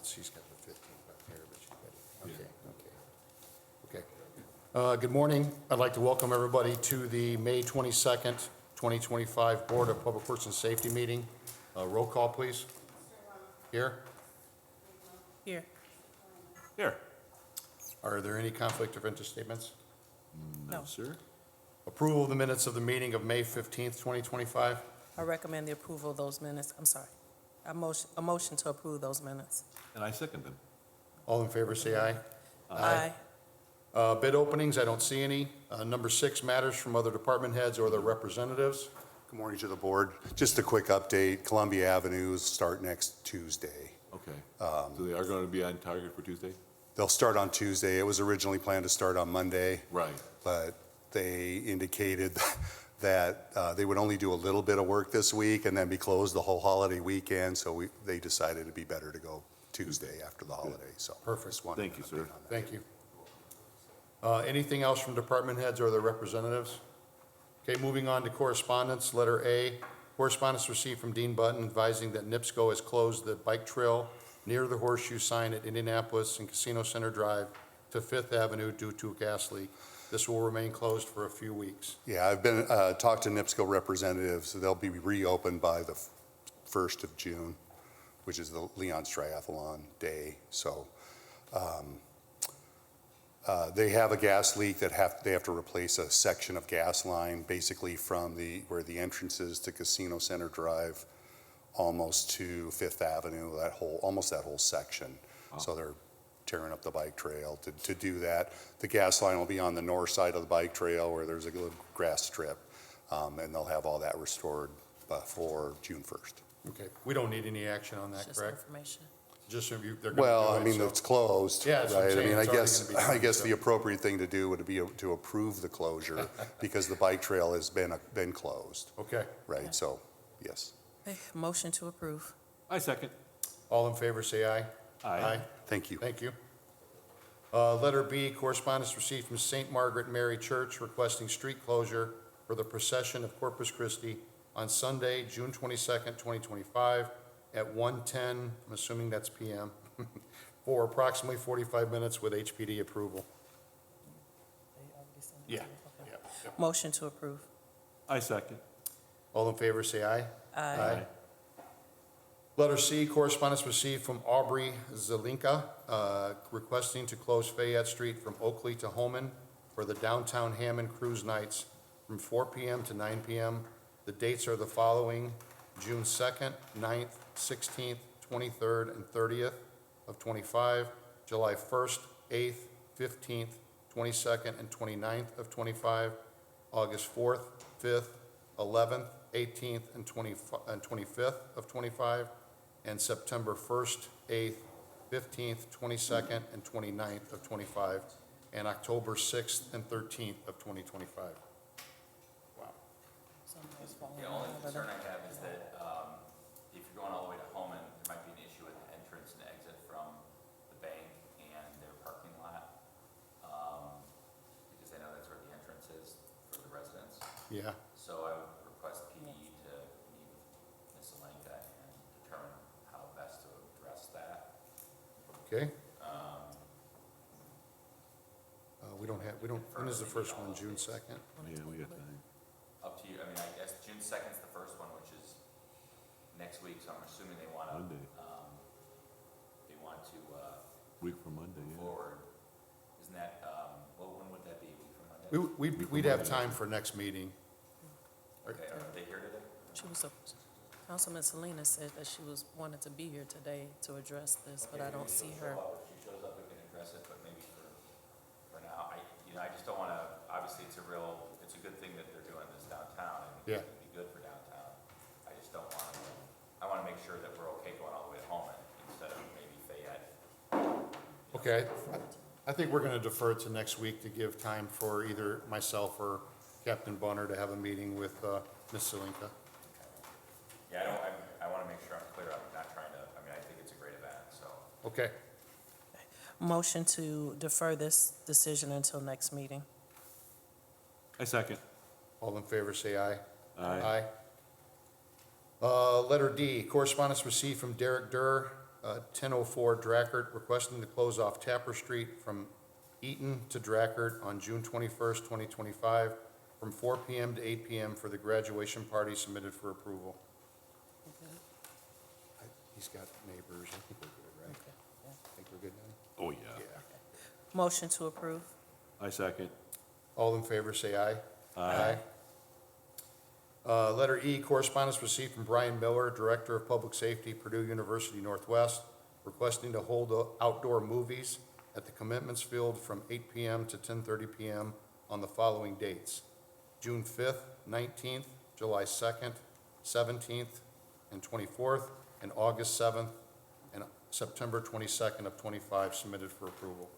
she's got the 15th up here, but she's got it. Okay. Good morning. I'd like to welcome everybody to the May 22nd, 2025 Board of Public Works and Safety meeting. Roll call, please. Here. Here. Here. Are there any conflict of interest statements? No. Sir. Approval of the minutes of the meeting of May 15th, 2025. I recommend the approval of those minutes. I'm sorry. A motion to approve those minutes. And I second them. All in favor, say aye. Aye. Bid openings, I don't see any. Number 6, matters from other department heads or their representatives. Good morning to the board. Just a quick update, Columbia Avenues start next Tuesday. Okay. So they are going to be on target for Tuesday? They'll start on Tuesday. It was originally planned to start on Monday, Right. but they indicated that they would only do a little bit of work this week and then be closed the whole holiday weekend, so they decided it'd be better to go Tuesday after the holiday, so. Perfect. just wanted Thank an you, update sir. on that. Thank you. Anything else from department heads or their representatives? Okay, moving on to correspondence. Letter A, correspondence received from Dean Button advising that NIPSCO has closed the bike trail near the horseshoe sign at Indianapolis and Casino Center Drive to Fifth Avenue due to a gas leak. This will remain closed for a few weeks. Yeah, I've been, talked to NIPSCO representatives, so they'll be reopened by the 1st of June, which is the Leon's Triathlon Day, so. They have a gas leak that they have to replace a section of gas line, basically from where the entrance is to Casino Center Drive, almost to Fifth Avenue, almost that whole section. Wow. So they're tearing up the bike trail to do that. The gas line will be on the north side of the bike trail where there's a little grass strip, and they'll have all that restored for June 1st. Okay, we don't need any action on that, Just correct? information. Just so they're going Well, I to do it, mean, so. it's closed, Yeah, that's what I'm right? I saying. mean, It's already gonna be I done, guess so. the appropriate thing to do would be to approve the closure because the bike trail has been closed, Okay, right? So, yes. Okay, motion to approve. I second. all in favor, say aye. Aye. Thank you. Thank you. Letter B, correspondence received from St. Margaret Mary Church requesting street closure for the procession of Corpus Christi on Sunday, June 22nd, 2025, at 1:10, I'm assuming that's PM, for approximately 45 minutes with HPD approval. Yeah. Motion to approve. I second. All in favor, say aye. Aye. Letter C, correspondence received from Aubrey Zelinka, requesting to close Fayette Street from Oakley to Holman for the downtown Hammond Cruise Nights from 4 PM to 9 PM. The dates are the following: June 2nd, 9th, 16th, 23rd, and 30th of 25, July 1st, 8th, 15th, 22nd, and 29th of 25, August 4th, 5th, 11th, 18th, and 25th of 25, and September 1st, 8th, 15th, 22nd, and 29th of 25, and October 6th and 13th of 2025. Wow. The only concern I have is that if you're going all the way to Holman, there might be an issue with the entrance and exit from the bank and their parking lot, because I know that's where the entrance is for the residents. Yeah, So I would request PD to meet with Ms. Alenka and determine how best to address that. okay. When is the first one, June 2nd? Yeah, we got time. Up to you. I mean, I guess June 2nd is the first one, which is next week, so I'm assuming they want to, Monday. Week from Monday, move yeah. forward. Isn't that, well, when would that be? A week from Monday? We'd have time for next meeting. Okay, are they here today? She was, Councilman Selena said that she wanted to be here today to address this, but I don't see her. If she shows up, we can address it, but maybe for now, I just don't want to, obviously, it's a good thing that they're doing this downtown. I think Yeah. it's going to be good for downtown. I just don't want to, I want to make sure that we're okay going all the way to Holman instead of maybe Fayette. Okay, I think we're going to defer to next week to give time for either myself or Captain Bunner to have a meeting with Ms. Zelinka. Yeah, I want to make sure I'm clear. I'm not trying to, I mean, I think it's a great event, so. Okay, Motion to defer this decision until next meeting. I second. all in favor, say aye. Aye. Letter D, correspondence received from Derek Durr, 1004 Drackert, requesting to close off Tapper Street from Eaton to Drackert on June 21st, 2025, from 4 PM to 8 PM for the graduation party submitted for approval. He's got neighbors, I think we're good, right? I think we're good now? Oh, yeah. Motion to approve. I second. All in favor, say aye. Aye. Letter E, correspondence received from Brian Miller, Director of Public Safety, Purdue University Northwest, requesting to hold outdoor movies at the commitments field from 8 PM to 10:30 PM on the following dates: June 5th, 19th, July 2nd, 17th, and 24th, and August 7th, and September 22nd of 25, submitted for approval.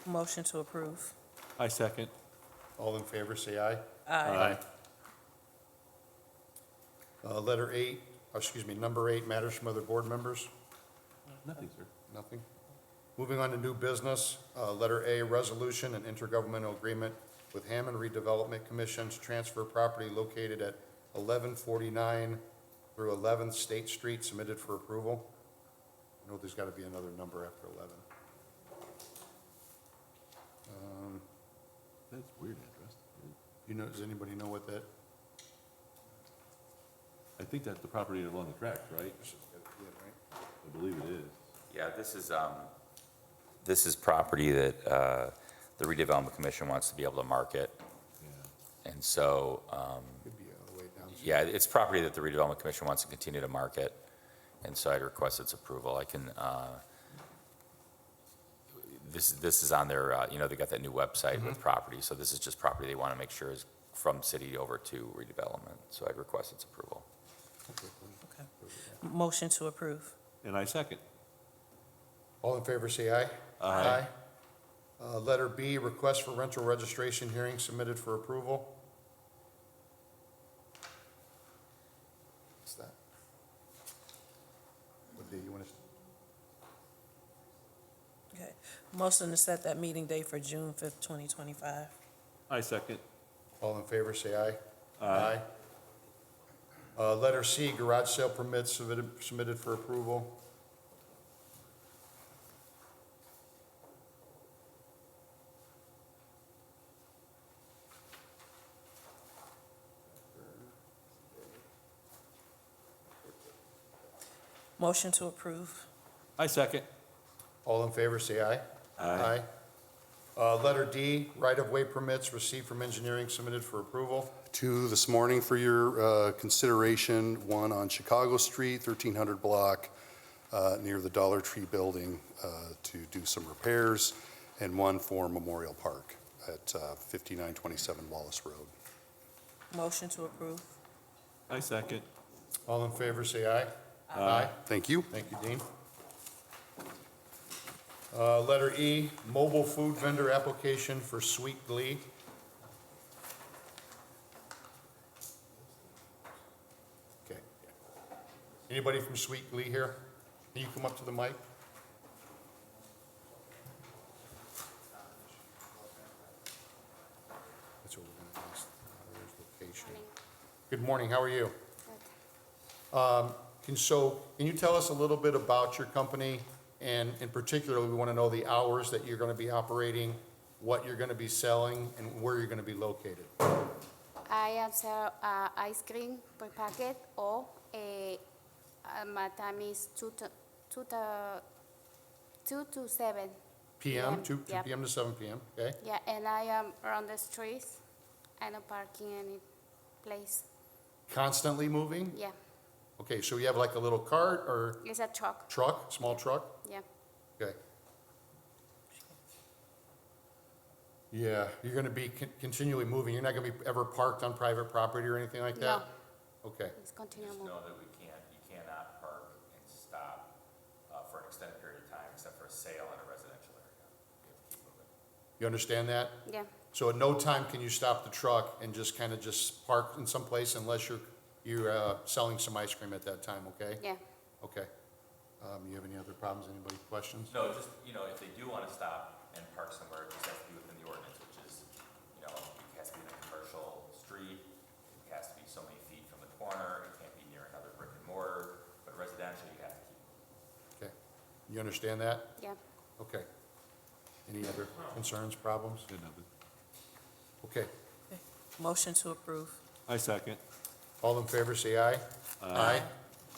Motion to approve. I second. All in favor, say aye. Aye. Letter eight, number 8, matters from other board members. Nothing, sir. Nothing. Moving on to new business, letter A, resolution and intergovernmental agreement with Hammond Redevelopment Commission to transfer property located at 1149 through 11th State Street, submitted for approval. I know there's got to be another number after 11. That's weird address. Does anybody know what that? I think that's the property along the tracks, right? I believe it is. Yeah, this is property that the redevelopment commission wants to be able to market. Yeah. And so, Could be all the way down. yeah, it's property that the redevelopment commission wants to continue to market. And so I'd request its approval. I can, this is on their, they got that new website with property. So this is just property they want to make sure is from city over to redevelopment. So I'd request its approval. Okay. Motion to approve. And I second. All in favor, say aye. Aye. Letter B, request for rental registration hearing, submitted for approval. What's that? What day you want to? Okay. Motion to set that meeting date for June 5th, 2025. I second. All in favor, say aye. Aye. Letter C, garage sale permits submitted for approval. Motion to approve. I second. All in favor, say aye. Aye. Letter D, right-of-way permits received from engineering, submitted for approval. 2 this morning for your consideration, 1 on Chicago Street, 1300 block, near the Dollar Tree building to do some repairs, and 1 for Memorial Park at 5927 Wallace Road. Motion to approve. I second. All in favor, say aye. Aye. Thank you. Thank you, Dean. Letter E, mobile food vendor application for Sweet Glee. Okay. Anybody from Sweet Glee here? Can you come up to the mic? That's what we're gonna ask. Where's location? Good morning, how are you? Can you tell us a little bit about your company? And in particular, we want to know the hours that you're going to be operating, what you're going to be selling, and where you're going to be located. I am sell ice cream per packet or my time is 2 to 7. PM, 2 Yep. PM to 7 PM, okay? Yeah, and I am around the streets. I don't parking any place. Constantly moving? Yeah, Okay, so you have like a little cart or it's a truck. truck, small truck? Yeah, Okay. Yeah, you're going to be continually moving. You're not going to be ever parked on private property or anything like that? Okay. it's continue Just move. know that you cannot park and stop for an extended period of time except for a sale in a residential area. You have to keep moving. You understand that? Yeah, So at no time can you stop the truck and just kind of just park in some place unless you're selling some ice cream at that time, okay? yeah. Okay. You have any other problems? Anybody questions? No, just, if they do want to stop and park somewhere, it just has to be within the ordinance, which is, it has to be in a commercial street, it has to be so many feet from the corner, it can't be near another brick and mortar, but residential, you have to keep moving. understand that? Yeah. Okay. Any other concerns, problems? Good, nothing. Okay. Motion to approve. I second. All in favor, say aye. Aye.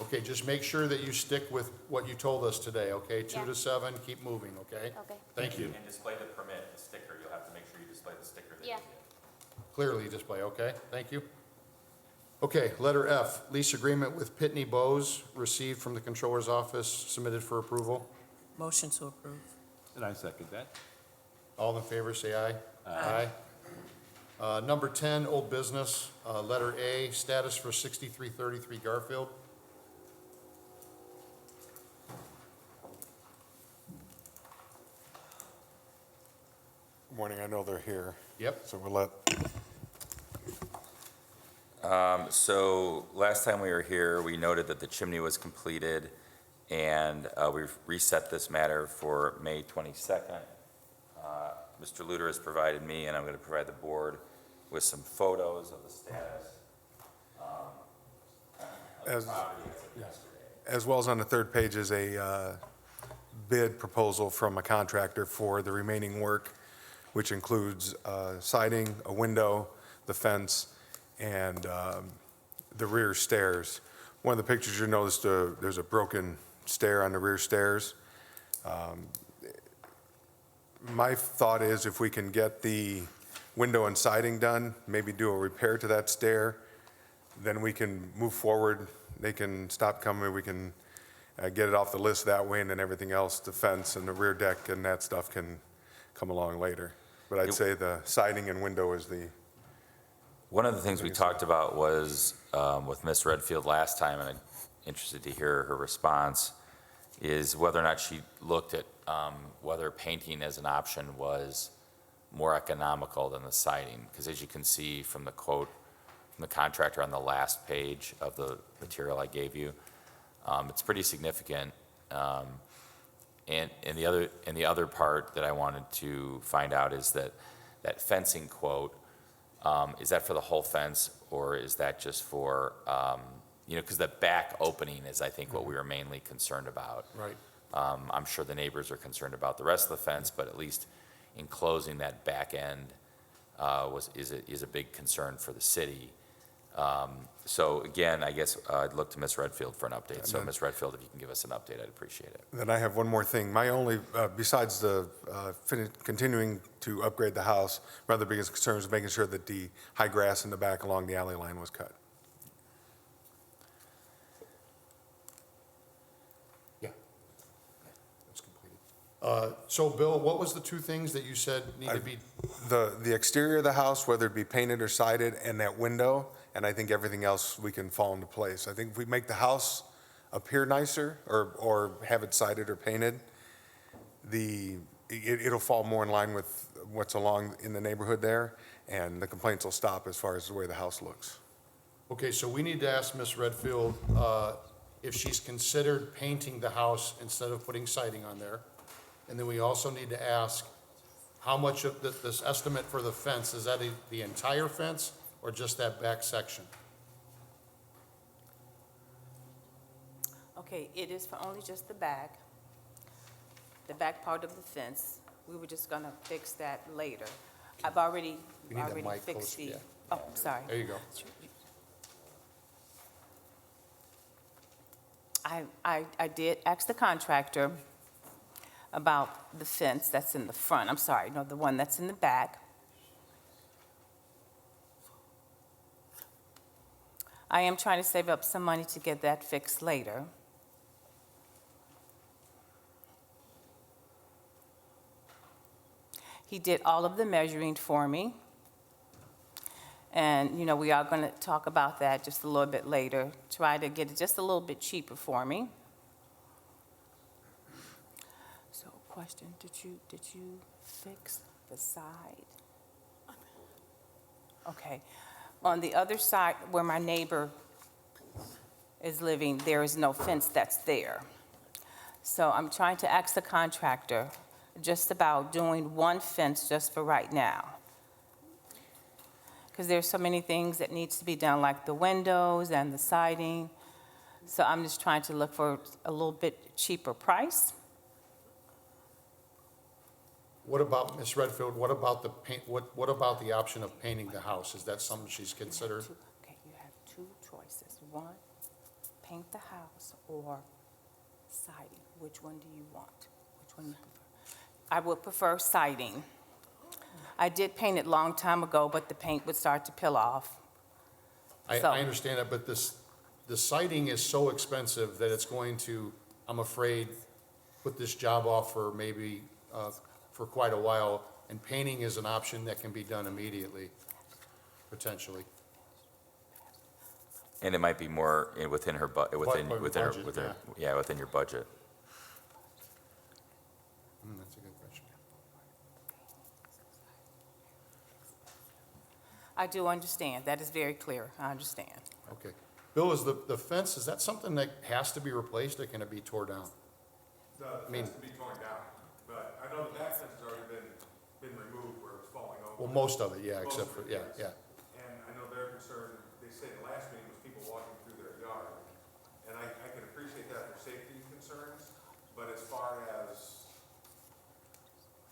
Okay, just make sure that you stick with what you told us today, okay? 2 Yeah. to 7, keep moving, okay? Okay. Thank you. And display the permit, the sticker, you'll have to make sure you display the sticker that you Yeah. get. Clearly display, okay? Thank you. Okay, letter F, lease agreement with Pitney Bowes, received from the Controller's Office, submitted for approval. Motion to approve. And I second that. All in favor, say aye. Aye. Number 10, old business, letter A, status for 6333 Garfield. Morning, I know they're here, Yep, so we'll let, So last time we were here, we noted that the chimney was completed, and we've reset this matter for May 22nd. Mr. Luter has provided me, and I'm going to provide the board with some photos of the status of As- the property as of yesterday. as well as on the third page is a bid proposal from a contractor for the remaining work, which includes siding, a window, the fence, and the rear stairs. One of the pictures you noticed, there's a broken stair on the rear stairs. My thought is if we can get the window and siding done, maybe do a repair to that stair, then we can move forward. They can stop coming, we can get it off the list that way, and then everything else, the fence and the rear deck and that stuff can come along later. But I'd say the siding and window is the, One of the things we talked about was, with Ms. Redfield last time, and I'm interested to hear her response, is whether or not she looked at whether painting as an option was more economical than the siding. Because as you can see from the quote from the contractor on the last page of the material I gave you, it's pretty significant. And the other part that I wanted to find out is that fencing quote, is that for the whole fence, or is that just for, because the back opening is, I think, what we were mainly concerned about. right. I'm sure the neighbors are concerned about the rest of the fence, but at least enclosing that back end is a big concern for the city. So again, I guess I'd look to Ms. Redfield for an update. So Ms. Redfield, if you can give us an update, I'd appreciate it. then I have one more thing. My only, besides the continuing to upgrade the house, my other biggest concern is making sure that the high grass in the back along the alley line was cut. Yeah. That's completed. So, Bill, what was the two things that you said need to be, The exterior of the house, whether it be painted or sided, and that window, and I think everything else we can fall into place. I think if we make the house appear nicer, or have it sided or painted, it'll fall more in line with what's along in the neighborhood there, and the complaints will stop as far as the way the house looks. okay, so we need to ask Ms. Redfield if she's considered painting the house instead of putting siding on there. And then we also need to ask how much of this estimate for the fence, is that the entire fence or just that back section? Okay, it is for only just the back part of the fence. We were just gonna fix that later. I've already You need that mic fixed closer, the, yeah. oh, sorry. There you go. I did ask the contractor about the fence that's in the front. I'm sorry, no, the one that's in the back. I am trying to save up some money to get that fixed later. He did all of the measuring for me. And, we are going to talk about that just a little bit later, try to get it just a little bit cheaper for me. So, question, did you fix the side? Okay. On the other side, where my neighbor is living, there is no fence that's there. So I'm trying to ask the contractor just about doing one fence just for right now. Because there's so many things that needs to be done, like the windows and the siding. So I'm just trying to look for a little bit cheaper price. What about, Ms. Redfield, what about the paint, what about the option of painting the house? Is that something she's considered? Okay, you have two choices. One, paint the house or siding. Which one do you want? Which one you prefer? I would prefer siding. I did paint it long time ago, but the paint would start to peel off. I So- understand that, but the siding is so expensive that it's going to, I'm afraid, put this job off for maybe, for quite a while, and painting is an option that can be done immediately, potentially. And it might be more within her, within budget, her, yeah, within your budget. That's a good question. I do understand. That is very clear. I understand. Okay. Bill, is the fence, is that something that has to be replaced, or can it be tore down? The mean- fence to be torn down, but I know the back fence has already been removed where it's falling over. Well, most of it, yeah, Most except of for, it, yeah, yes. yeah. And I know their concern, they say the last meeting was people walking through their yard. And I can appreciate that for safety concerns, but as far as,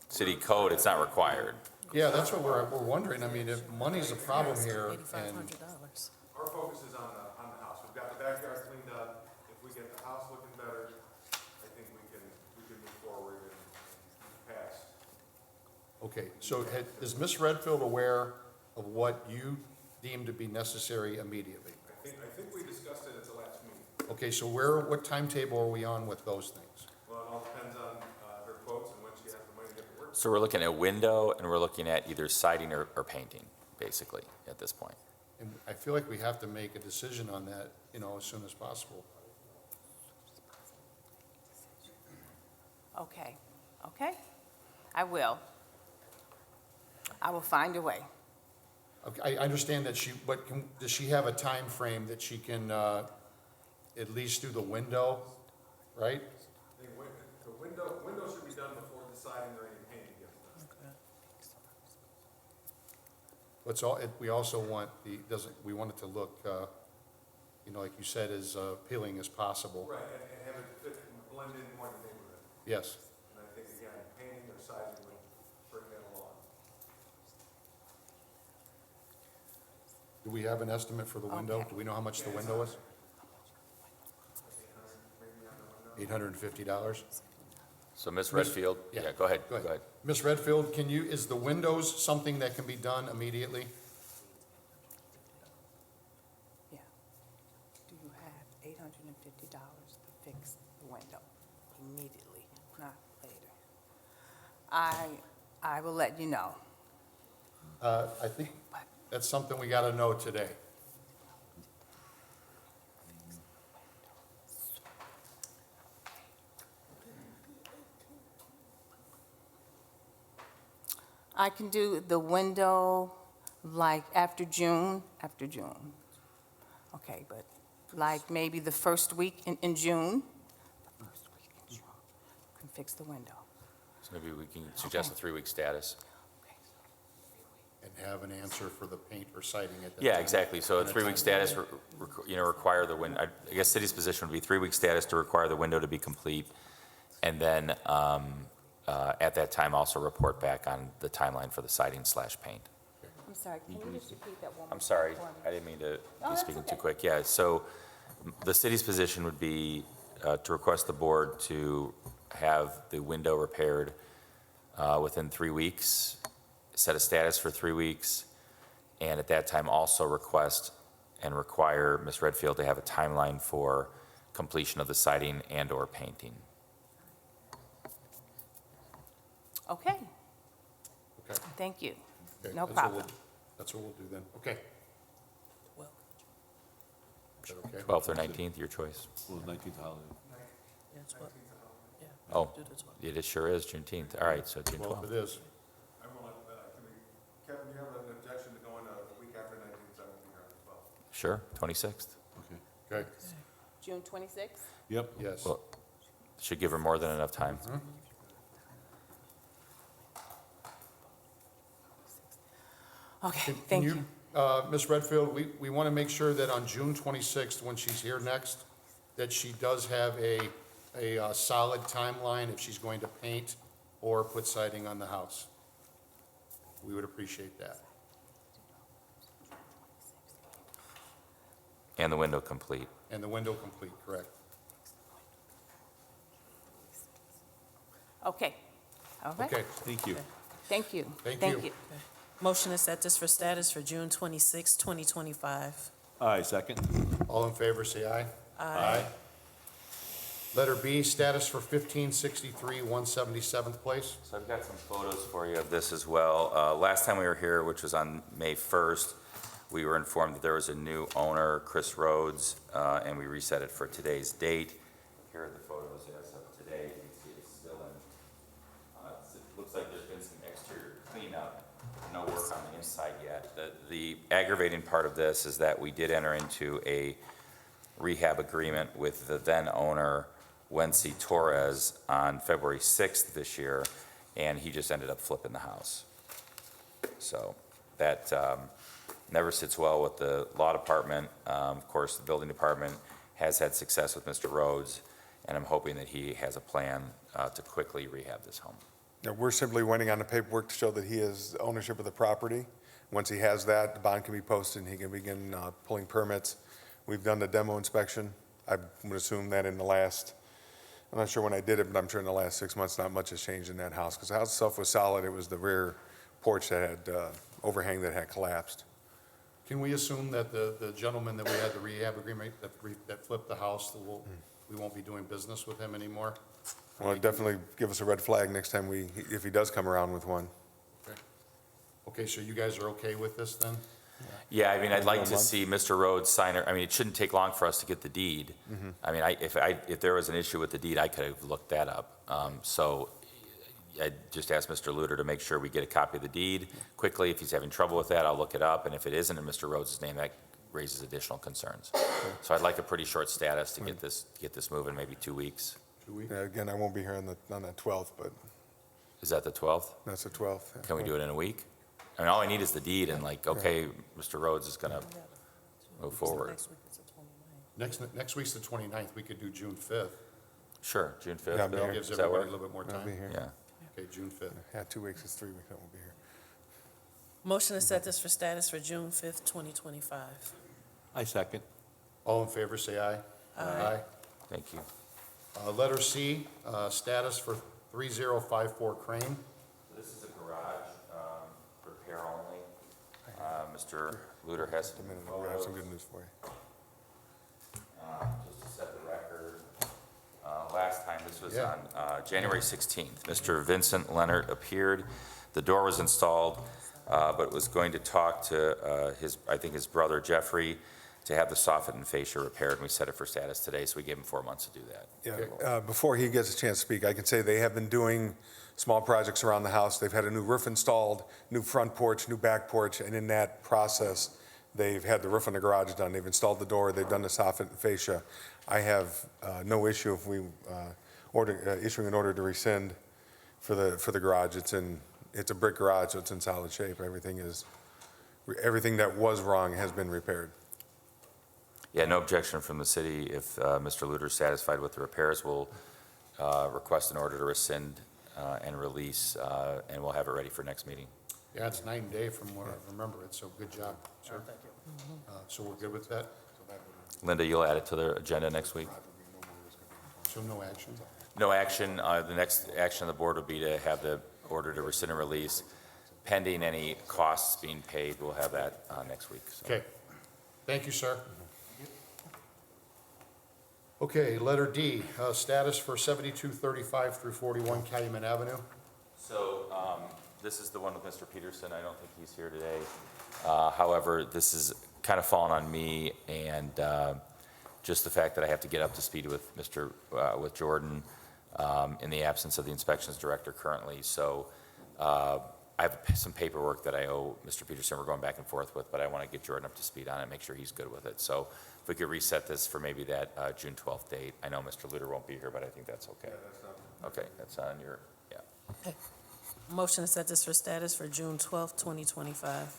City code, it's not required. Yeah, that's what we're wondering. I mean, if money's a problem here, and, $8,500. our focus is on the house. We've got the backyard cleaned up. If we get the house looking better, I think we can move forward and pass. okay, so is Ms. Redfield aware of what you deem to be necessary immediately? I think we discussed it at the last meeting. Okay, so what timetable are we on with those things? Well, it all depends on her quotes and when she has the money to get to work. So we're looking at window, and we're looking at either siding or painting, basically, at this point. And I feel like we have to make a decision on that, as soon as possible. Okay, okay? I will. I will find a way. Okay, I understand that does she have a time frame that she can, at least do the window, right? The window should be done before the siding or any painting gets done. We also want we want it to look, like you said, as appealing as possible. Right, and have it fit and blend in more in the neighborhood. Yes. And I think, again, painting or siding would bring that along. Do we have an estimate for the window? Okay. Do we know how much the window is? Maybe on the window. $850? So Ms. Redfield, Yeah. yeah, go ahead, Go go ahead. ahead. Ms. Redfield, is the windows something that can be done immediately? Yeah. Do you have $850 to fix the window immediately, not later? I will let you know. I think that's something we got to know today. I can do the window like after June. Okay, but like maybe the first week in June. The first week in June, can fix the window. So maybe we can suggest a 3-week status. Okay. And have an answer for the paint or siding at that Yeah, time. exactly. So a 3-week status, require the window, I guess city's position would be 3-week status to require the window to be complete. And then, at that time, also report back on the timeline for the siding/paint. I'm sorry, can you just repeat that one more I'm sorry, time for me? I didn't mean to be that's speaking too okay. quick. Yeah, so the city's position would be to request the board to have the window repaired within 3 weeks, set a status for 3 weeks, and at that time also request and require Ms. Redfield to have a timeline for completion of the siding and/or painting. Okay, Okay. thank you. Okay, No that's what problem. we'll- That's what we'll do then. Okay. Well, Is that okay? 12th or 19th, your choice. Well, 19th holiday. yeah, 12. Yeah. Oh, Do the 12. it sure is Juneteenth. All right, so June 12th it 12th. is. I will, Kevin, you have an objection to going a week after 1917 or 12? Sure, 26th. Okay. Okay, June 26th? Yep. yes. Well, should give her more than enough time. Okay, Can thank you. Ms. Redfield, we want to make sure that on June 26th, when she's here next, that she does have a solid timeline if she's going to paint or put siding on the house. We would appreciate that. And the window complete. And the window complete, correct? Okay, all right. Okay, Thank you. Thank you. Thank you. Motion to set this for status for June 26, 2025. Aye, second. all in favor, say aye. Aye. Letter B, status for 1563 177th Place. So I've got some photos for you of this as well. Last time we were here, which was on May 1st, we were informed that there was a new owner, Chris Rhodes, and we reset it for today's date. Here are the photos as of today. You can see it's still in, it looks like there's been some exterior cleanup, no work on the inside yet. The aggravating part of this is that we did enter into a rehab agreement with the then owner, Wency Torres, on February 6th this year, and he just ended up flipping the house. So that never sits well with the law department. Of course, the building department has had success with Mr. Rhodes, and I'm hoping that he has a plan to quickly rehab this home. Now, we're simply waiting on the paperwork to show that he has ownership of the property. Once he has that, the bond can be posted, and he can begin pulling permits. We've done the demo inspection. I would assume that in the last, I'm not sure when I did it, but I'm sure in the last 6 months, not much has changed in that house, because the house itself was solid. It was the rear porch that had overhang that had collapsed. Can we assume that the gentleman that we had the rehab agreement that flipped the house, we won't be doing business with him anymore? Well, definitely give us a red flag next time if he does come around with one. Okay, so you guys are okay with this then? Yeah, I mean, I'd like to month? see Mr. Rhodes sign it. I mean, it shouldn't take long for us to get the deed. I mean, if there was an issue with the deed, I could have looked that up. So I just asked Mr. Luter to make sure we get a copy of the deed quickly. If he's having trouble with that, I'll look it up, and if it isn't in Mr. Rhodes' name, that raises additional concerns. So I'd like a pretty short status to get this moving, maybe 2 weeks. 2 weeks? Again, I won't be here on the 12th, but Is that the 12th? that's the 12th. Can we do it in a week? I mean, all I need is the deed, and like, okay, Mr. Rhodes is gonna move forward. Next week is the 29th. Next week's the 29th, we could do June 5th. Sure, June Yeah, 5th, I'll be Bill, here. Gives does that everybody a work? little bit more I'll be time. here. Yeah. Okay, June 5th. Yeah, 2 weeks is 3 weeks, I won't be here. Motion to set this for status for June 5th, 2025. I second. All in favor, say aye. Aye. Thank you. Letter C, status for 3054 Crane. This is a garage, repair only. Mr. Luter has Just a some minute, we're gonna have some photos, good news for you. just to set the record. Last time, this was Yeah. on January 16th, Mr. Vincent Leonard appeared. The door was installed, but was going to talk to I think his brother Jeffrey to have the soffit and fascia repaired, and we set it for status today, so we gave him 4 months to do that. Yeah, before he gets a chance to speak, I can say they have been doing small projects around the house. They've had a new roof installed, new front porch, new back porch, and in that process, they've had the roof on the garage done. They've installed the door, they've done the soffit and fascia. I have no issue if we issuing an order to rescind for the garage. It's a brick garage, so it's in solid shape. Everything that was wrong has been repaired. Yeah, no objection from the city. If Mr. Luter is satisfied with the repairs, we'll request an order to rescind and release, and we'll have it ready for next meeting. Yeah, it's night and day from what I remember it, so good job, sir. So we're good with that? Linda, you'll add it to the agenda next week? So no action? No action. The next action of the board will be to have the order to rescind and release. Pending any costs being paid, we'll have that next week. So. Okay. Thank you, sir. Okay, letter D, status for 7235 through 41 Calumet Avenue. So this is the one with Mr. Peterson. I don't think he's here today. However, this is kind of fallen on me, and just the fact that I have to get up to speed with with Jordan in the absence of the inspections director currently. So I have some paperwork that I owe Mr. Peterson. We're going back and forth with, but I want to get Jordan up to speed on it, make sure he's good with it. So if we could reset this for maybe that June 12th date. I know Mr. Luter won't be here, but I think that's okay. Okay, that's on your, yeah. Motion to set this for status for June 12th, 2025.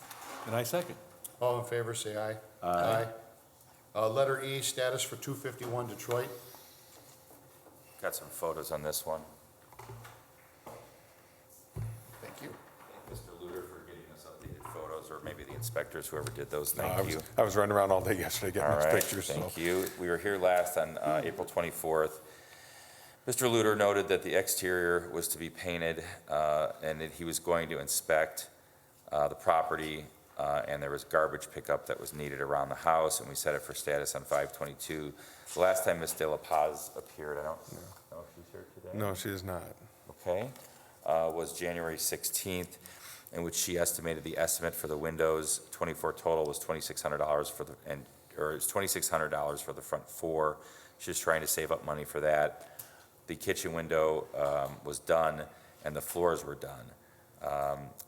And I second. All in favor, say aye. Aye. Letter E, status for 251 Detroit. Got some photos on this one. inspectors, whoever did those, I thank was- you. I was running around all day yesterday getting All those right, pictures, so. thank you. We were here last on April 24th. Mr. Luter noted that the exterior was to be painted, and that he was going to inspect the property, and there was garbage pickup that was needed around the house, and we set it for status on 5/22. The last time Ms. De La Paz appeared, I don't know if she's here today. No, she is not. Okay, was January 16th, in which she estimated the estimate for the windows, 24 total, was $2,600 for the, or it was $2,600 for the front four. She was trying to save up money for that. The kitchen window was done, and the floors were done.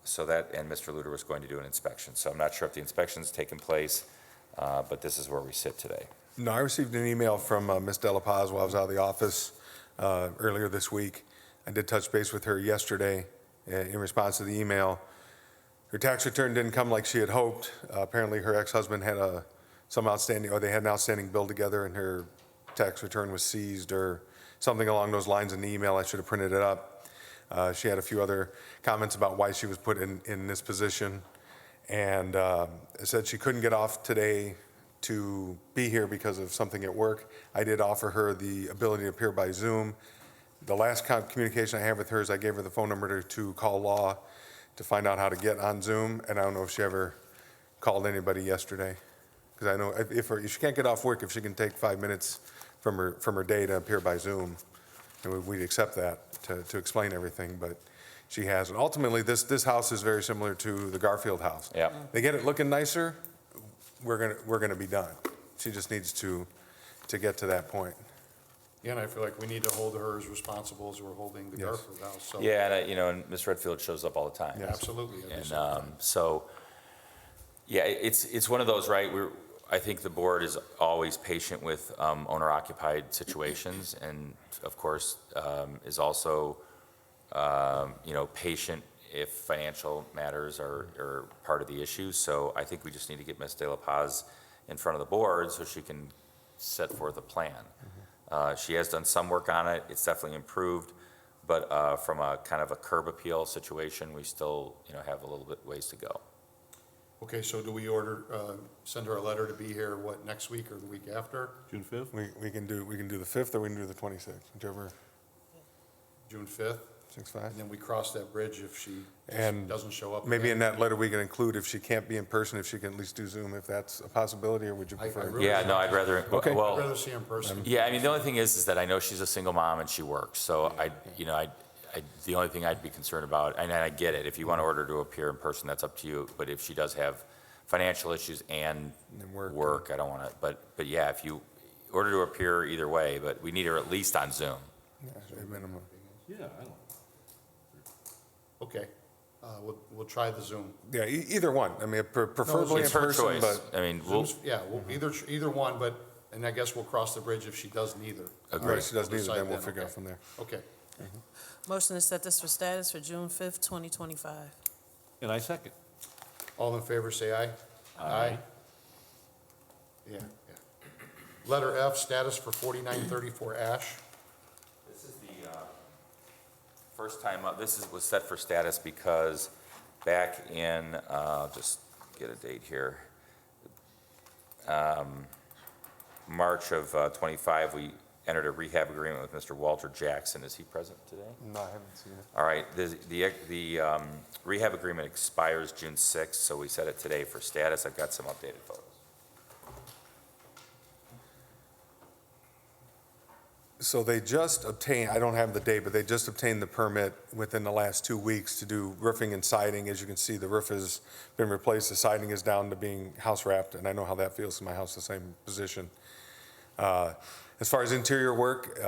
So that, and Mr. Luter was going to do an inspection. So I'm not sure if the inspection's taken place, but this is where we sit today. No, I received an email from Ms. De La Paz while I was out of the office earlier this week. I did touch base with her yesterday in response to the email. Her tax return didn't come like she had hoped. Apparently, her ex-husband had some outstanding, or they had an outstanding bill together, and her tax return was seized or something along those lines in the email. I should have printed it up. She had a few other comments about why she was put in this position, and said she couldn't get off today to be here because of something at work. I did offer her the ability to appear by Zoom. The last communication I had with her is I gave her the phone number to call law to find out how to get on Zoom, and I don't know if she ever called anybody yesterday. Because I know if she can't get off work, if she can take 5 minutes from her day to appear by Zoom, and we'd accept that to explain everything, but she hasn't. Ultimately, this house is very similar to the Garfield house. Yeah. They get it looking nicer, we're gonna be done. She just needs to get to that point. Yeah, and I feel like we need to hold her as responsible as we're holding the Yes. Garfield house, so. Yeah, and, and Ms. Redfield shows up all the time. Yeah. Absolutely. And so, yeah, it's one of those, right, I think the board is always patient with owner-occupied situations, and of course, is also, patient if financial matters are part of the issue. So I think we just need to get Ms. De La Paz in front of the board so she can set forth a plan. She has done some work on it, it's definitely improved, but from a kind of a curb appeal situation, we still, have a little bit ways to go. Okay, so do we send her a letter to be here, next week or the week after? June 5th? We can do the 5th or we can do the 26th, whichever, June 5th? 6/5. And then we cross that bridge if she And doesn't show up. Maybe in again. that letter, we can include if she can't be in person, if she can at least do Zoom, if that's a possibility, or would you I prefer? really- Yeah, no, I'd rather, Okay. I'd well, rather see her in person. yeah, I mean, the only thing is that I know she's a single mom and she works, so the only thing I'd be concerned about, and I get it, if you want to order her to appear in person, that's up to you, but if she does have financial issues and And work. work, I don't want to, but yeah, if you order to appear either way, but we need her at least on Zoom. Yeah, at minimum. Yeah, I don't. Okay, we'll try the Zoom. Yeah, either one. I mean, preferably in It's her person, choice. but, I mean, we'll, Zoom's, yeah, either one, and I guess we'll cross the bridge if she does neither. agree. right, she does We'll neither, decide then we'll then, figure out okay. from there. Okay, Motion to set this for status for June 5th, 2025. And I second. all in favor, say aye. Aye. Yeah. Letter F, status for 4934 Ash. This is the first time, was set for status because back in, just get a date here, March of '25, we entered a rehab agreement with Mr. Walter Jackson. Is he present today? No, I haven't seen it. All right, the rehab agreement expires June 6th, so we set it today for status. I've got some updated photos. So they just obtained, I don't have the date, but they just obtained the permit within the last 2 weeks to do roofing and siding. As you can see, the roof has been replaced, the siding is down to being house wrapped, and I know how that feels in my house, the same position. As far as interior work,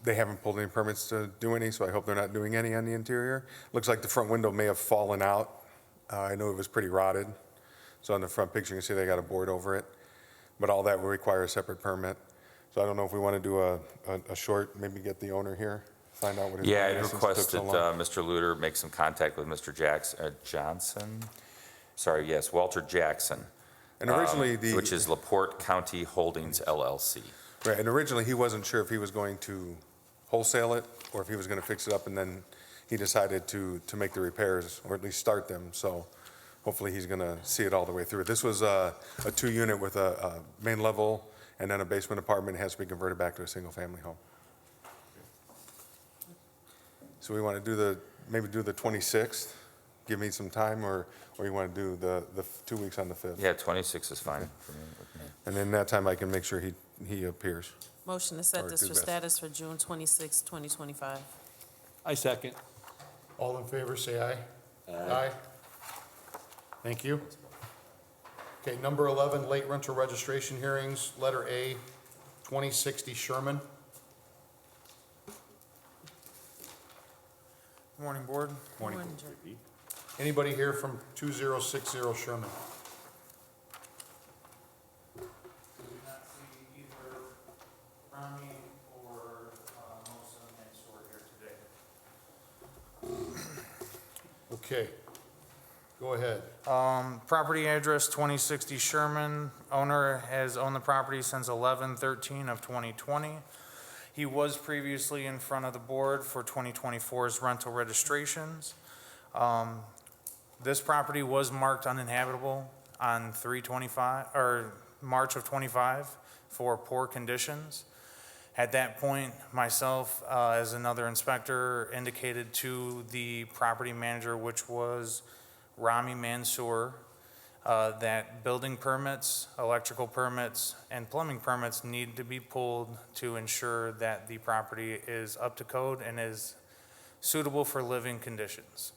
they haven't pulled any permits to do any, so I hope they're not doing any on the interior. Looks like the front window may have fallen out. I know it was pretty rotted. So on the front picture, you can see they got a board over it. But all that will require a separate permit. So I don't know if we want to do a short, maybe get the owner here, find out what his. Yeah, I'd since it request took so that long. Mr. Luter make some contact with Mr. Johnson. Sorry, yes, Walter Jackson. And originally, Which is LaPorte County Holdings LLC. right, and originally, he wasn't sure if he was going to wholesale it or if he was going to fix it up, and then he decided to make the repairs, or at least start them. So hopefully he's going to see it all the way through. This was a two-unit with a main level and then a basement apartment. It has to be converted back to a single-family home. So we want to maybe do the 26th, give me some time, or you want to do the 2 weeks on the 5th? Yeah, 26 is fine for me. with me. And then that time I can make sure he appears. Motion to set Or this do for best. status for June 26, 2025. I second. All in favor, say aye. Aye. Thank you. Okay, number 11, late rental registration hearings, letter A, 2060 Sherman. Morning, Board. Morning. Joe. Anybody here from 2060 Sherman? Do not see either Rami or Mosa Mansour here today. Okay, go ahead. Property address 2060 Sherman. Owner has owned the property since 11/13 of 2020. He was previously in front of the board for 2024's rental registrations. This property was marked uninhabitable on 3/25, or March of '25 for poor conditions. At that point, myself, as another inspector, indicated to the property manager, which was Rami Mansour, that building permits, electrical permits, and plumbing permits need to be pulled to ensure that the property is up to code and is suitable for living conditions.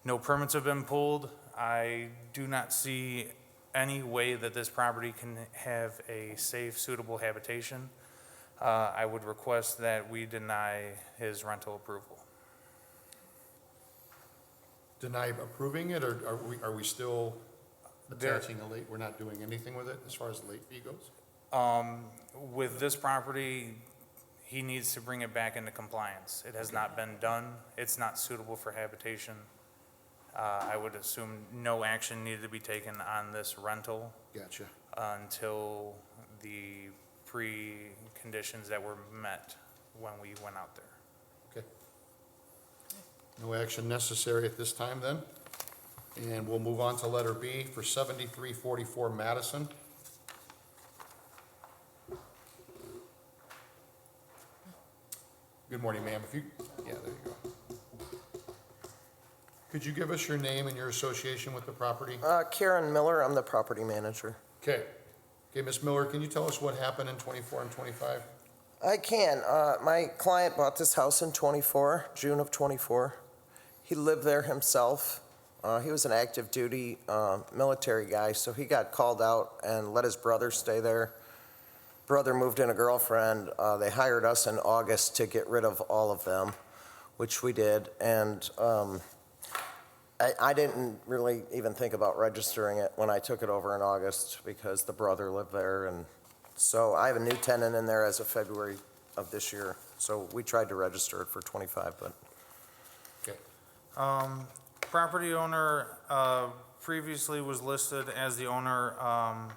No permits have been pulled. I do not see any way that this property can have a safe, suitable habitation. I would request that we deny his rental approval. Deny approving it, or are we still There- attaching a late, we're not doing anything with it as far as the late fee goes? With this property, he needs to bring it back into compliance. It has not been done. It's not suitable for habitation. I would assume no action needed to be taken on this rental Gotcha. until the pre-conditions that were met when we went out there. Okay. No action necessary at this time then. And we'll move on to letter B for 7344 Madison. Good morning, ma'am. Yeah, there you go. Could you give us your name and your association with the property? Karen Miller, I'm the property manager. Okay. Okay, Ms. Miller, can you tell us what happened in 24 and 25? I can. My client bought this house in '24, June of '24. He lived there himself. He was an active duty military guy, so he got called out and let his brother stay there. Brother moved in a girlfriend. They hired us in August to get rid of all of them, which we did. And I didn't really even think about registering it when I took it over in August because the brother lived there. And so I have a new tenant in there as of February of this year. So we tried to register it for 25, but Okay. Property owner previously was listed as the owner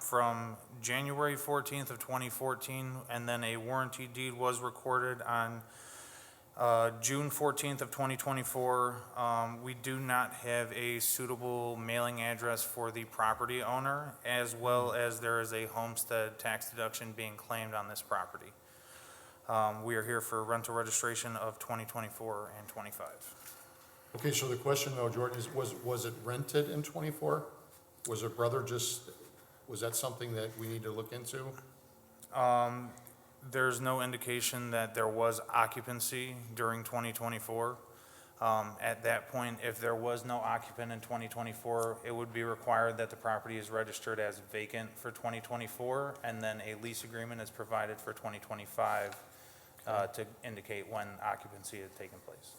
from January 14th of 2014, and then a warranty deed was recorded on June 14th of 2024. We do not have a suitable mailing address for the property owner, as well as there is a homestead tax deduction being claimed on this property. We are here for rental registration of 2024 and 25. Okay, so the question though, Jordan, is was it rented in 24? Was her brother was that something that we need to look into? There's no indication that there was occupancy during 2024. At that point, if there was no occupant in 2024, it would be required that the property is registered as vacant for 2024, and then a lease agreement is provided for 2025 to indicate when occupancy had taken place.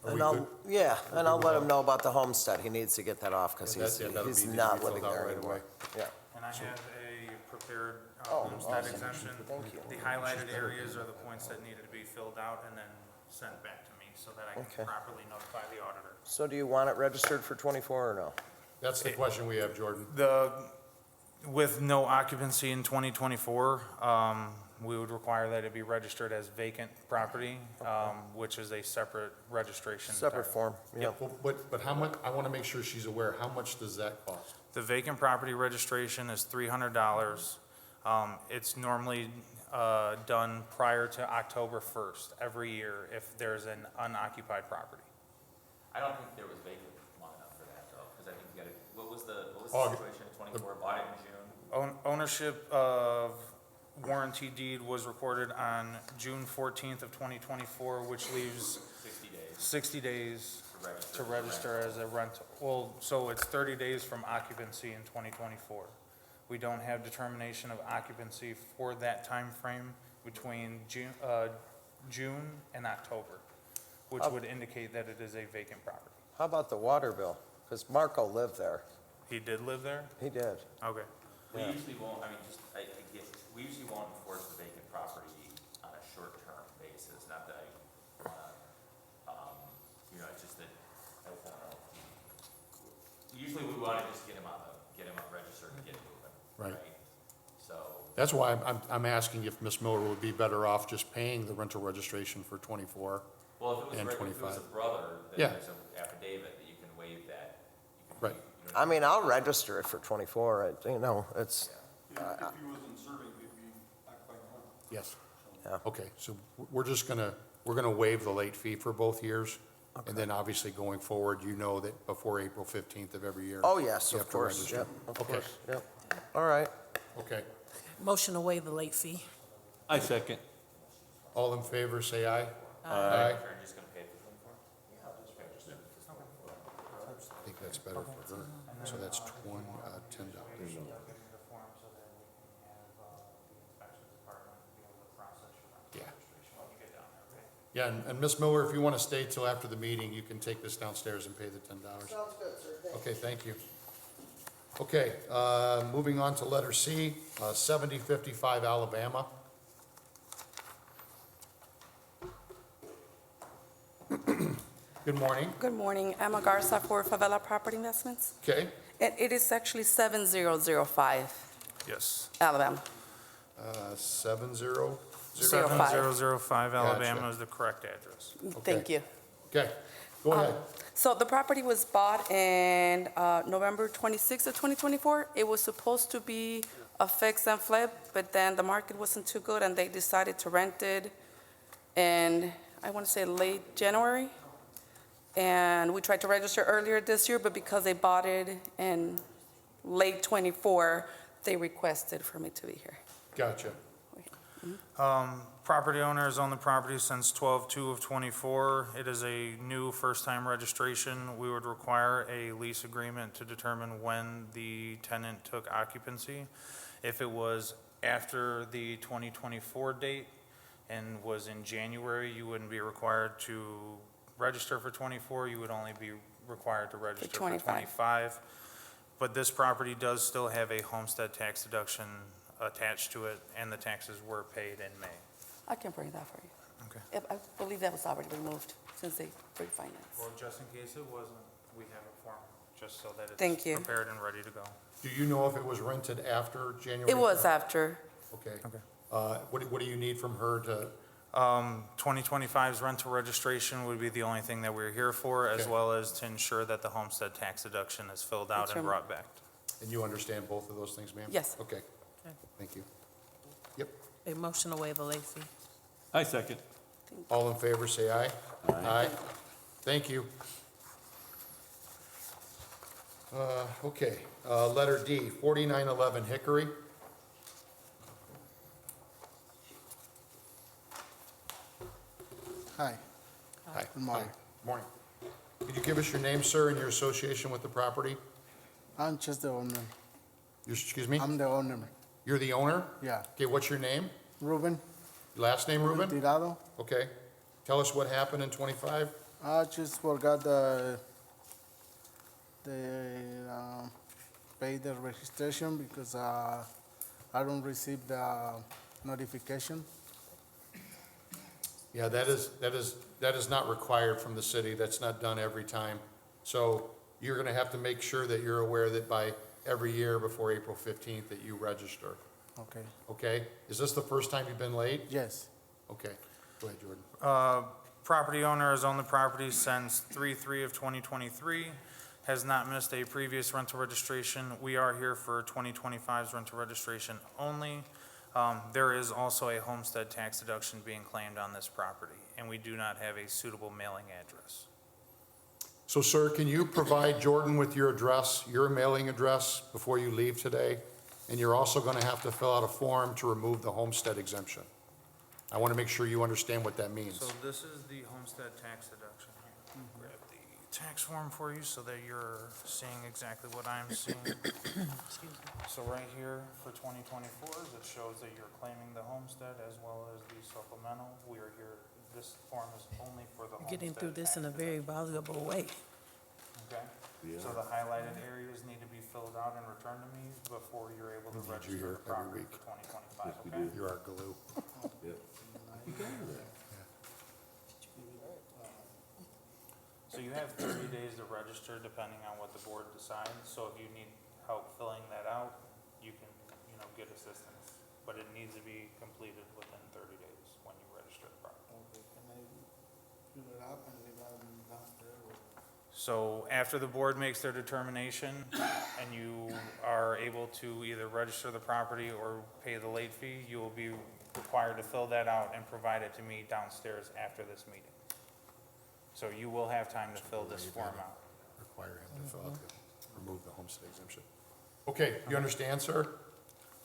Are we and good? and I'll let him know about the homestead. He needs to get that off because Yeah, that'll he's be- not be filled living out there right anymore. away. Yeah. And I have a prepared Oh, homestead awesome. exemption. Thank you. The highlighted areas are the points that needed to be filled out and then sent back to me so that I Okay. can properly notify the auditor. So do you want it registered for 24 or no? That's the question we have, Jordan. With no occupancy in 2024, we would require that it be registered as vacant property, which is a separate registration. Separate type. form, yeah. But how much, I want to make sure she's aware, how much does that cost? The vacant property registration is $300. It's normally done prior to October 1st every year if there's an unoccupied property. I don't think there was vacant long enough for that though, because I think you gotta, what was the August. situation in 24, bought it in June? Ownership of warranty deed was recorded on June 14th of 2024, which leaves 60 days 60 days to to register as a rental. Well, so it's 30 days from occupancy in 2024. We don't have determination of occupancy for that time frame between June and October, which would indicate that it is a vacant property. How about the water bill? Because Marco lived there. He did live there? He did. Okay. We usually won't, I mean, I get, we usually won't enforce the vacant property on a short-term basis, not that it's just that, I don't know. Usually we want to just get him registered and get moving. Right. So, That's why I'm asking if Ms. Miller would be better off just paying the rental registration for 24. well, if And it was 25. a brother, Yeah. then there's an affidavit that you can waive that. You can Right. waive, you know, I mean, I'll register it for 24, you know, it's, If he wasn't serving, he'd be occupied one. Yes. Yeah. Okay, so we're just gonna, we're gonna waive the late fee for both years. And then obviously going forward, you know that before April 15th of every year. oh, yes, you of have to course, register. yep, of Okay. course, yep. All right. Okay. Motion to waive the late fee. I second. All in favor, say aye. Are you just gonna pay it for 24? I think that's better for her. So that's $10. Yeah. Yeah, and Ms. Miller, if you want to stay till after the meeting, you can take this downstairs and pay the $10. Sounds good, sir. Okay, thank you. Okay, moving on to letter C, 7055 Alabama. Good morning. Good morning. Emma Garza for Favela Property Investments. Okay, And it is actually 7005 Yes. Alabama. 7005. 7005 Alabama Gotcha. is the correct address. Thank you. Okay, go ahead. So the property was bought in November 26th of 2024. It was supposed to be a fix and flip, but then the market wasn't too good and they decided to rent it in, I want to say late January. And we tried to register earlier this year, but because they bought it in late '24, they requested for me to be here. Gotcha. Property owner has owned the property since 12/2 of '24. It is a new first-time registration. We would require a lease agreement to determine when the tenant took occupancy. If it was after the 2024 date and was in January, you wouldn't be required to register for '24. You would only be required to register for 25. '25. But this property does still have a homestead tax deduction attached to it, and the taxes were paid in May. I can bring that for you. Okay. I believe that was already removed since they refinanced. Well, just in case it wasn't, we have it for 'em, just so that Thank you. it's prepared and ready to go. Do you know if it was rented after January? It was after. Okay. Okay. What do you need from her to, 2025's rental registration would be the only thing that we're here for, as Okay. well as to ensure that the homestead tax deduction is filled out That's and right. brought back. and you understand both of those things, ma'am? Yes. Okay, Okay. thank you. Yep. A motion to waive the late fee. I second. All in favor, say aye. Aye. Thank you. Okay, letter D, 4911 Hickory. Hi, Hi. Good morning. Hi. Morning. Could you give us your name, sir, and your association with the property? I'm just the owner. Excuse me? I'm the owner. You're the owner? Yeah. Okay, what's your name? Ruben Last name, Ruben? Tirado. Okay. Tell us what happened in 25? I just forgot the pay the registration because I don't receive the notification. Yeah, that is not required from the city. That's not done every time. So you're gonna have to make sure that you're aware that by every year before April 15th that you register. Okay, Okay? Is this the first time you've been late? yes, Okay, go ahead, Jordan. Property owner has owned the property since 3/3 of 2023, has not missed a previous rental registration. We are here for 2025's rental registration only. There is also a homestead tax deduction being claimed on this property, and we do not have a suitable mailing address. So, sir, can you provide Jordan with your address, your mailing address, before you leave today? And you're also going to have to fill out a form to remove the homestead exemption. I want to make sure you understand what that means. So this is the homestead tax deduction here. Grab the tax form for you so that you're seeing exactly what I'm seeing. So right here for 2024, it shows that you're claiming the homestead as well as the supplemental. We are here, this form is only for the homestead. Getting through this in a tax very valuable way. Okay, so the highlighted areas need to be filled out and returned to me before you're able to register here the property every week. for 2025, Yes, we okay? do. You're our glue. Yep. You got it. So you have 30 days to register depending on what the board decides, so if you need help filling that out, you can, get assistance. But it needs to be completed within 30 days when you register the property. okay, can I fill it up and leave it downstairs? So after the board makes their determination and you are able to either register the property or pay the late fee, you will be required to fill that out and provide it to me downstairs after this meeting. So you will have time to fill this form out. Require him to fill out remove the homestead exemption. Okay, you understand, sir?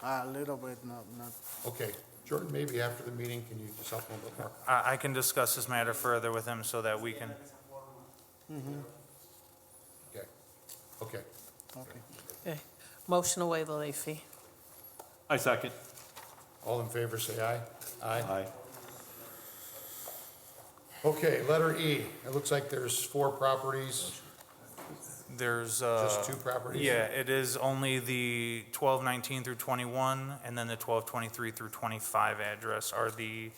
A little bit, not, Okay, Jordan, maybe after the meeting, can you just help him a bit more? I can discuss this matter further with him so that we can, Okay, okay. okay. Okay. Motion to waive the late fee. I second. All in favor, say aye. Aye. Okay, letter E. It looks like there's 4 properties, there's, just 2 properties? yeah, it is only the 1219 through 21 and then the 1223 through 25 address are the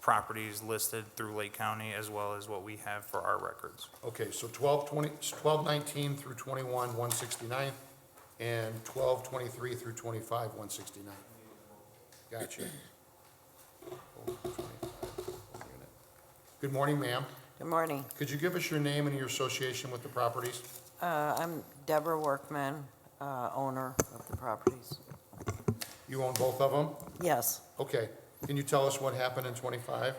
properties listed through Lake County as well as what we have for our records. Okay, so 1219 through 21, 169, and 1223 through 25, 169. Gotcha. Good morning, ma'am. Good morning. Could you give us your name and your association with the properties? I'm Deborah Workman, owner of the properties. You own both of them? Yes. Okay. Can you tell us what happened in 25?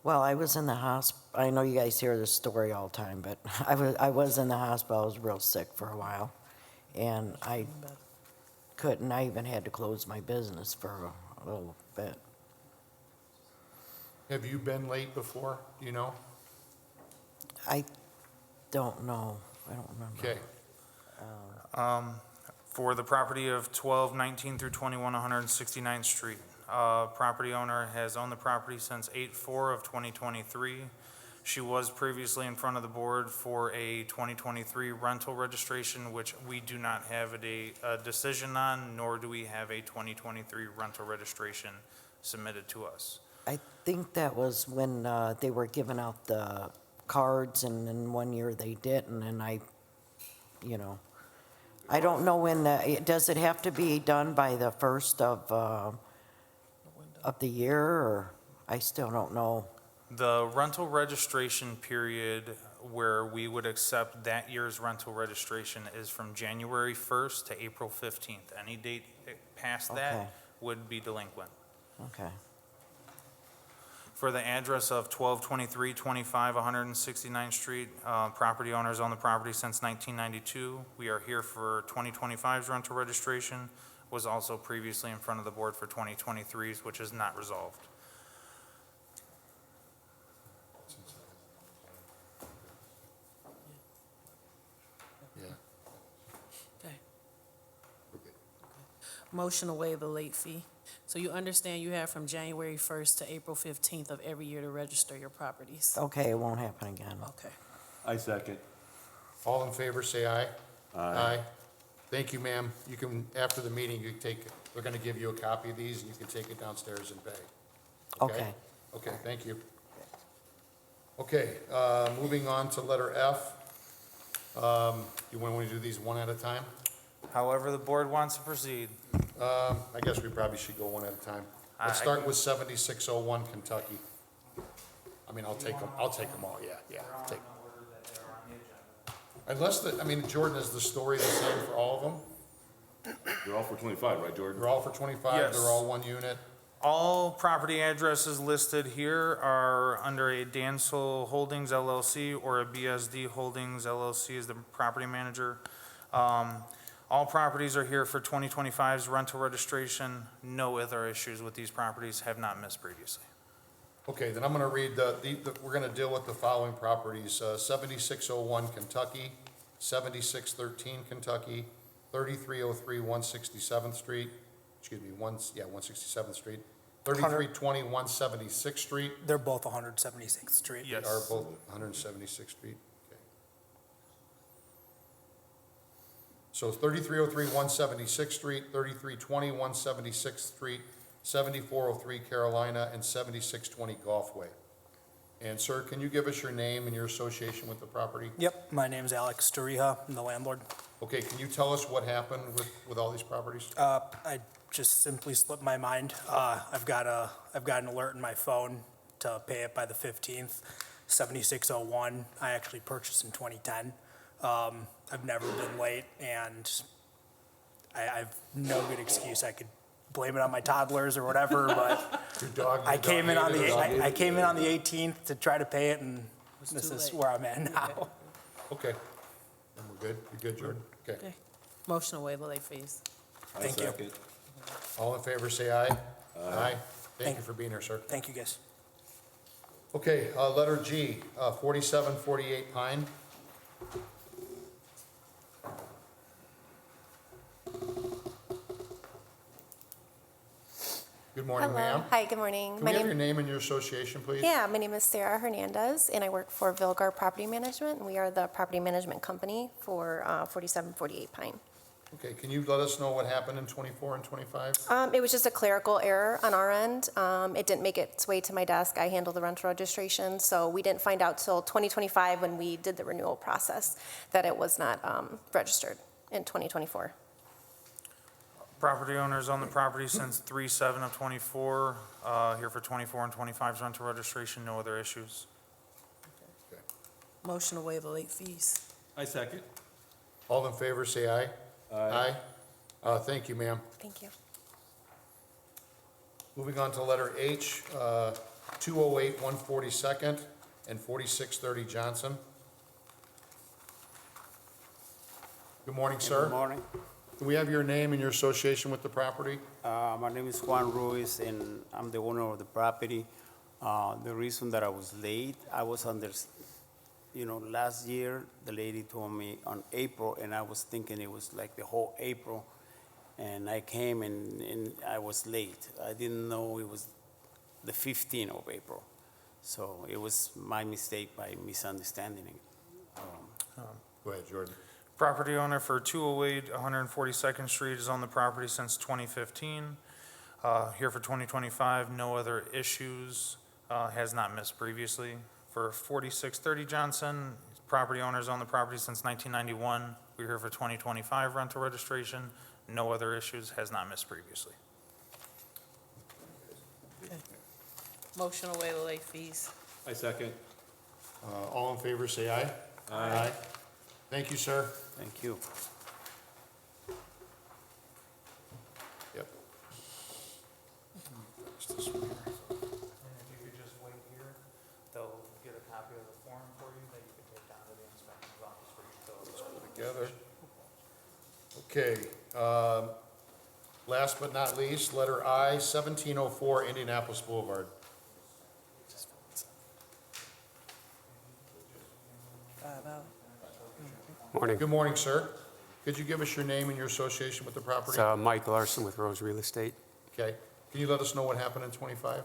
Well, I was in the hospital. I know you guys hear this story all the time, but I was in the hospital. I was real sick for a while. And I couldn't. I even had to close my business for a little bit. Have you been late before? Do you know? I don't know. I don't remember. Okay. For the property of 1219 through 21, 169th Street, property owner has owned the property since 8/4 of 2023. She was previously in front of the board for a 2023 rental registration, which we do not have a decision on, nor do we have a 2023 rental registration submitted to us. I think that was when they were giving out the cards, and then one year they didn't, and I don't know when does it have to be done by the 1st of the year, or I still don't know. The rental registration period where we would accept that year's rental registration is from January 1st to April 15th. Any date past Okay. that would be delinquent. Okay. For the address of 122325 169th Street, property owners own the property since 1992. We are here for 2025's rental registration, was also previously in front of the board for 2023's, which is not resolved. Yeah. Okay. Okay. Motion to waive the late fee. So you understand you have from January 1st to April 15th of every year to register your properties? Okay, it won't happen again. Okay. I second. All in favor, say aye. Aye. Thank you, ma'am. You can, after the meeting, we're going to give you a copy of these, and you can take it downstairs and pay. Okay. Okay, thank you. Okay, moving on to letter F. You want to do these one at a time? However the board wants to proceed. I guess we probably should go one at a time. Let's start with 7601 Kentucky. I mean, I'll take them all, yeah. Unless, Jordan, is the story the same for all of them? They're all for 25, right, Jordan? They're all for 25, Yes. they're all one unit? All property addresses listed here are under a Dansel Holdings LLC or a BSD Holdings LLC as the property manager. All properties are here for 2025's rental registration. No other issues with these properties, have not missed previously. Okay, then I'm gonna read we're gonna deal with the following properties, 7601 Kentucky, 7613 Kentucky, 3303 167th Street, 167th Street, 3320 176th Street, They're both 176th Street. Yes. are both 176th Street, okay. So 3303 176th Street, 3320 176th Street, 7403 Carolina, and 7620 Gulfway. And sir, can you give us your name and your association with the property? Yep, my name's Alex Torija, I'm the landlord. Okay, can you tell us what happened with all these properties? I just simply slipped my mind. I've got an alert in my phone to pay it by the 15th. 7601, I actually purchased in 2010. I've never been late, and I've no good excuse. I could blame it on my toddlers or whatever, but I came in on the 18th to try to pay it, and this too is late. where I'm at now. Okay, then we're good, you're good, Jordan? Okay. Okay. Motion to waive the late fees. I Thank you. second. All in favor, say aye. Aye. Thank you for being here, sir. Thank you, guys. Okay, letter G, 4748 Pine. Good morning, ma'am. Hi, good morning. Can we have your name and your association, please? Yeah, my name is Sarah Hernandez, and I work for Vilgar Property Management, and we are the property management company for 4748 Pine. Okay, can you let us know what happened in 24 and 25? It was just a clerical error on our end. It didn't make its way to my desk. I handle the rental registration, so we didn't find out till 2025 when we did the renewal process that it was not registered in 2024. Property owners on the property since 3/7 of '24, here for 24 and 25's rental registration, no other issues. Motion to waive the late fees. I second. All in favor, say aye. Aye. Thank you, ma'am. Thank you. Moving on to letter H, 208 142nd and 4630 Johnson. Good morning, sir. Good morning. Can we have your name and your association with the property? My name is Juan Ruiz, and I'm the owner of the property. The reason that I was late, I was last year, the lady told me on April, and I was thinking it was like the whole April, and I came and I was late. I didn't know it was the 15th of April. So it was my mistake by misunderstanding it. Go ahead, Jordan. Property owner for 208 142nd Street is on the property since 2015. Here for 2025, no other issues, has not missed previously. For 4630 Johnson, property owners on the property since 1991. We're here for 2025 rental registration, no other issues, has not missed previously. Motion to waive the late fees. I second. All in favor, say aye. Aye. Thank you, sir. Thank you. Yep. And if you could just wait here, they'll get a copy of the form for you that you can take down to the inspector's office for you to fill out. Together. Okay, last but not least, letter I, 1704 Indianapolis Boulevard. Morning. Good morning, sir. Could you give us your name and your association with the property? It's Mike Larson with Rose Real Estate. Okay. Can you let us know what happened in 25?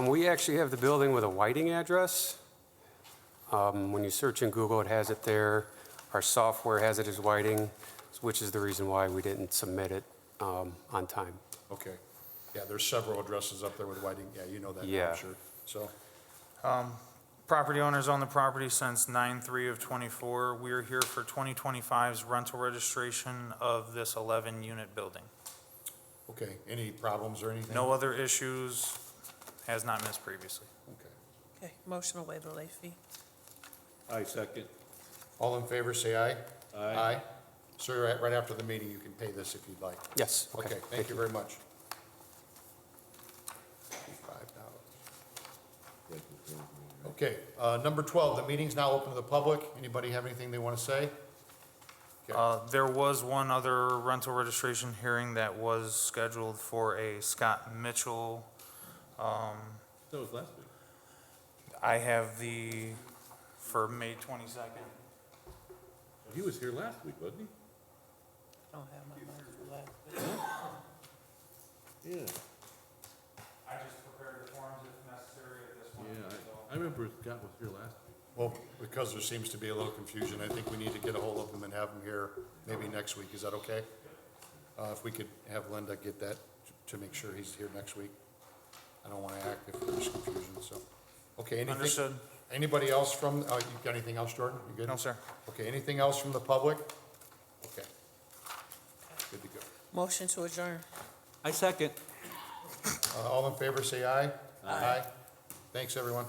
We actually have the building with a Whiting address. When you search in Google, it has it there. Our software has it as Whiting, which is the reason why we didn't submit it on time. Okay. Yeah, there's several addresses up there with Whiting. Yeah, you know that, Yeah. I'm sure. So, Property owners on the property since 9/3 of '24. We're here for 2025's rental registration of this 11-unit building. Okay, any problems or anything? No other issues, has not missed previously. Okay. Okay, motion to waive the late fee. I second. All in favor, say aye. Aye. Sir, right after the meeting, you can pay this if you'd like. Yes, Okay, thank you very much. $5. Okay, number 12, the meeting's now open to the public. Anybody have anything they want to say? There was one other rental registration hearing that was scheduled for a Scott Mitchell. That was last week. I have for May 22nd. He was here last week, wasn't he? I don't have my notes for last week. Yeah. I just prepared the forms if necessary at this point. Yeah, I remember Scott was here last week. Well, because there seems to be a little confusion, I think we need to get a hold of him and have him here maybe next week. Is that okay? If we could have Linda get that to make sure he's here next week. I don't want to act if there's confusion, so. Okay, anything? Understood. Anybody else from, you got anything else, Jordan? You good? No, sir. Okay, anything else from the public? Okay. Good to go. Motion to adjourn. I second. All in favor, say aye. Aye. Thanks, everyone.